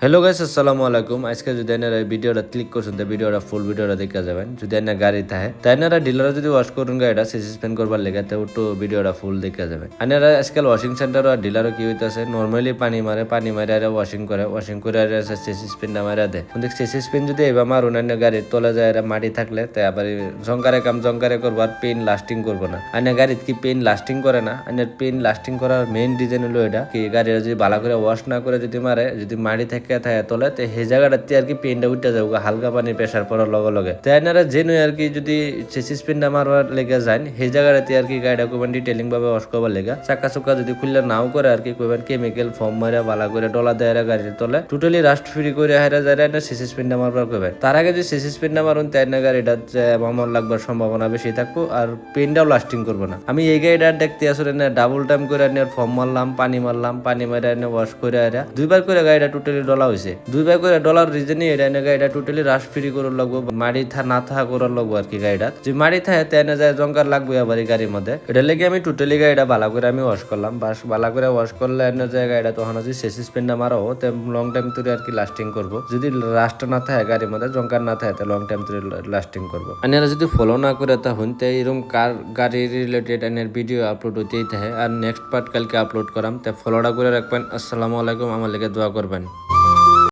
Hello guys, আসসালামু আলাইকুম। আজকে যদি আপনারা এই ভিডিওটা ক্লিক করছেন তো ভিডিওটা ফুল ভিডিওটা দেখে যাবেন। যদি আপনার গাড়ি থাকে তাই আপনারা ডিলারে যদি ওয়াশ করুন গাড়িটা সাসপেন্ড করবার লেগে তো একটু ভিডিওটা ফুল দেখে যাবেন। আপনারা আজকাল ওয়াশিং সেন্টার আর ডিলারও কি হইতাছে নরমালি পানি মারে আর ওয়াশিং করে আর সাসপেন্ডটা মারা দেয়। কিন্তু সাসপেন্ড যদি এবার মারুন অন্য গাড়ির তলে যায় মাটি থাকলে তাই আবার জঙ্কারে করবো আর পেন লাস্টিং করবো না। আনের গাড়িতে কি পেন লাস্টিং করে না? আনের পেন লাস্টিং করার মেইন রিজন হলো এটা কি গাড়িটা যদি ভালো করে ওয়াশ না করে যদি মারে, যদি মাটি থাকে তোলে তো সেই জায়গাটাতে আর কি পেনটা উঠতে যাবো হালকা পানি প্রেশার পড়ার লগে তাই আপনারা জেনে আর কি যদি চেসিস পেনটা মারবার লেগে যান সেই জায়গাটাতে আর কি গাড়িটা কইবেন ডিটেলিং ভাবে ওয়াশ করবার লেগে চাকা চুকা যদি খুললে নাও করে আর কি কইবেন কেমিক্যাল ফর্ম মারা ভালো করে ডলা দেয় গাড়ির তলে টোটালি রাস্ট ফ্রি করে হারা যায় না চেসিস পেনটা মারবার কইবেন। তার আগে যদি চেসিস পেনটা মারুন তাই না গাড়িটা মামল লাগবার সম্ভাবনা বেশি থাকবো আর পেনটাও লাস্টিং করবো না। আমি এই গাড়িটা দেখতে আসলে না ডাবল টাইম করে ফর্ম মারলাম পানি মারা ওয়াশ করে আরা দুইবার করে গাড়িটা টোটালি ডলা হয়েছে। দুইবার করে ডলার রিজনই এটা গাড়িটা টোটালি রাশ ফ্রি করে লাগবো মাড়ি না থাকা করার লাগবো আর কি গাড়িটা যে মাড়ি থাকে তেনে যায় জঙ্কার লাগবে আবার এই গাড়ির মধ্যে এটা লেগে আমি টোটালি গাড়িটা ভালো করে আমি ওয়াশ করলাম ভালো করে ওয়াশ করলে এনে যায় গাড়িটা তখন যদি শেষে স্পেন্ডটা মারো তো লং টাইম ধরে আর কি লাস্টিং করবো। যদি রাস্ট না থাকে গাড়ির মধ্যে জঙ্কার না থাকে লং টাইম ধরে লাস্টিং করবো। আপনারা যদি ফলো না করে তা হুনতে এরকম কার গাড়ি রিলেটেড এনের ভিডিও আপলোড হতেই থাকে আর নেক্সট পার্ট কালকে আপলোড করাম তা ফলোটা করে রাখবেন। আসসালামু আলাইকুম, আমার লেগে দোয়া করবেন।